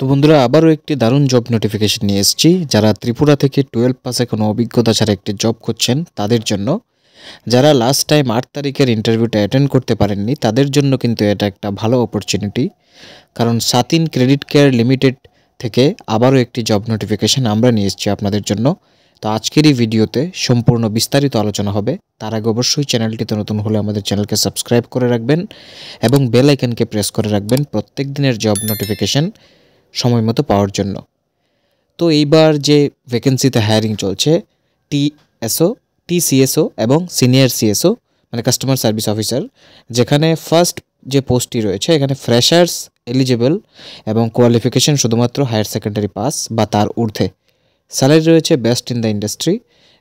তো বন্ধুরা আবারও একটি দারুণ জব নোটিফিকেশন নিয়ে এসেছি। যারা ত্রিপুরা থেকে 12 পাসে কোনো অভিজ্ঞতা ছাড়া একটি জব খুঁজছেন তাদের জন্য, যারা লাস্ট টাইম 8 তারিখের ইন্টারভিউটা অ্যাটেন্ড করতে পারেননি তাদের জন্য কিন্তু এটা একটা ভালো অপরচুনিটি। কারণ সাতিন ক্রেডিট কেয়ার লিমিটেড থেকে আবারও একটি জব নোটিফিকেশন আমরা নিয়ে এসেছি আপনাদের জন্য। তো আজকের এই ভিডিওতে সম্পূর্ণ বিস্তারিত আলোচনা হবে। তার আগে অবশ্যই চ্যানেলটিতে নতুন হলে আমাদের চ্যানেলকে সাবস্ক্রাইব করে রাখবেন এবং বেল আইকনকে প্রেস করে রাখবেন প্রত্যেক দিনের জব নোটিফিকেশন সময় মতো পাওয়ার জন্য। তো এইবার যে ভ্যাকেন্সিতে হায়ারিং চলছে টিএসও, টিসিএসও এবং সিনিয়র সিএসও মানে কাস্টমার সার্ভিস অফিসার, যেখানে ফার্স্ট যে পোস্টটি রয়েছে এখানে ফ্রেশার্স এলিজিবল এবং কোয়ালিফিকেশন শুধুমাত্র হায়ার সেকেন্ডারি পাস বা তার ঊর্ধ্বে। স্যালারি রয়েছে বেস্ট ইন দ্য ইন্ডাস্ট্রি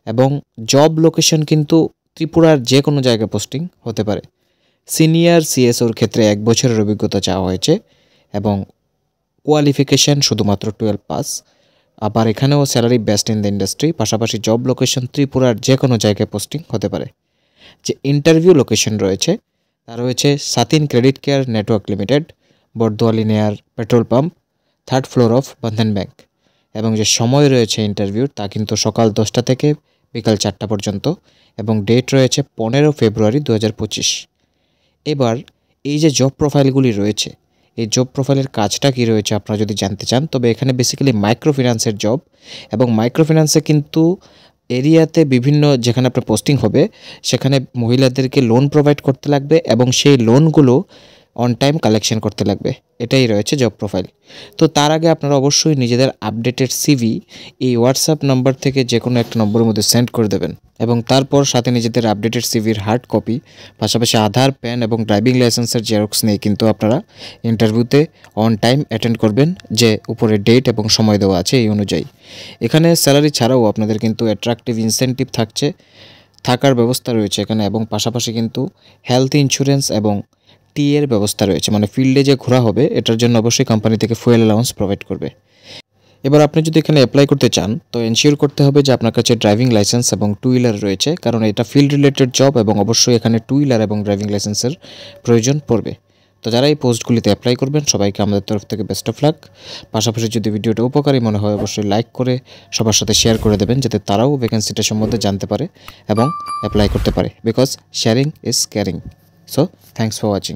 এবং জব লোকেশন কিন্তু ত্রিপুরার যে কোনো জায়গায় পোস্টিং হতে পারে। সিনিয়র সিএসওর ক্ষেত্রে 1 বছরের অভিজ্ঞতা চাওয়া হয়েছে এবং কোয়ালিফিকেশান শুধুমাত্র 12 পাস। আবার এখানেও salary best in the industry, পাশাপাশি জব লোকেশন ত্রিপুরার যে কোনো জায়গায় পোস্টিং হতে পারে। যে ইন্টারভিউ লোকেশন রয়েছে তা রয়েছে সাতিন credit care network limited, Bordowali নেয়ার petrol pump, 3rd floor of Bandhan bank. এবং যে সময় রয়েছে ইন্টারভিউর তা কিন্তু সকাল 10টা থেকে বিকাল 4টা পর্যন্ত এবং ডেট রয়েছে 15 ফেব্রুয়ারি 2025। এবার এই যে জব প্রোফাইলগুলি রয়েছে, এই জব প্রোফাইলের কাজটা কী রয়েছে আপনারা যদি জানতে চান, তবে এখানে বেসিক্যালি মাইক্রো ফিন্যান্সের জব। এবং মাইক্রো ফিন্যান্সে কিন্তু এরিয়াতে বিভিন্ন যেখানে আপনার পোস্টিং হবে সেখানে মহিলাদেরকে লোন প্রোভাইড করতে লাগবে এবং সেই লোনগুলো অন টাইম কালেকশন করতে লাগবে। এটাই রয়েছে জব প্রোফাইল। তো তার আগে আপনারা অবশ্যই নিজেদের আপডেটেড সিভি এই হোয়াটসঅ্যাপ নাম্বার থেকে যে কোনো একটা নম্বরের মধ্যে সেন্ড করে দেবেন এবং তারপর সাথে নিজেদের আপডেটেড সিভির হার্ড কপি, পাশাপাশি আধার, প্যান এবং ড্রাইভিং লাইসেন্সের জেরক্স নিয়ে কিন্তু আপনারা ইন্টারভিউতে অন টাইম অ্যাটেন্ড করবেন, যে উপরে ডেট এবং সময় দেওয়া আছে এই অনুযায়ী। এখানে স্যালারি ছাড়াও আপনাদের কিন্তু অ্যাট্রাকটিভ ইনসেন্টিভ থাকার ব্যবস্থা রয়েছে এখানে, এবং পাশাপাশি কিন্তু হেলথ ইন্স্যুরেন্স এবং টি এর ব্যবস্থা রয়েছে, মানে ফিল্ডে যে ঘোরা হবে এটার জন্য অবশ্যই কোম্পানি থেকে ফুয়েল অ্যালাউন্স প্রোভাইড করবে। এবার আপনি যদি এখানে অ্যাপ্লাই করতে চান তো এনশিওর করতে হবে যে আপনার কাছে ড্রাইভিং লাইসেন্স এবং 2 হুইলার রয়েছে, কারণ এটা ফিল্ড রিলেটেড জব এবং অবশ্যই এখানে 2 হুইলার এবং ড্রাইভিং লাইসেন্সের প্রয়োজন পড়বে। তো যারা এই পোস্টগুলিতে অ্যাপ্লাই করবেন সবাইকে আমাদের তরফ থেকে বেস্ট অফ লাক। পাশাপাশি যদি ভিডিওটা উপকারী মনে হয় অবশ্যই লাইক করে সবার সাথে শেয়ার করে দেবেন, যাতে তারাও ভ্যাকেন্সিটা সম্বন্ধে জানতে পারে এবং অ্যাপ্লাই করতে পারে, because sharing is caring. So thanks for watching.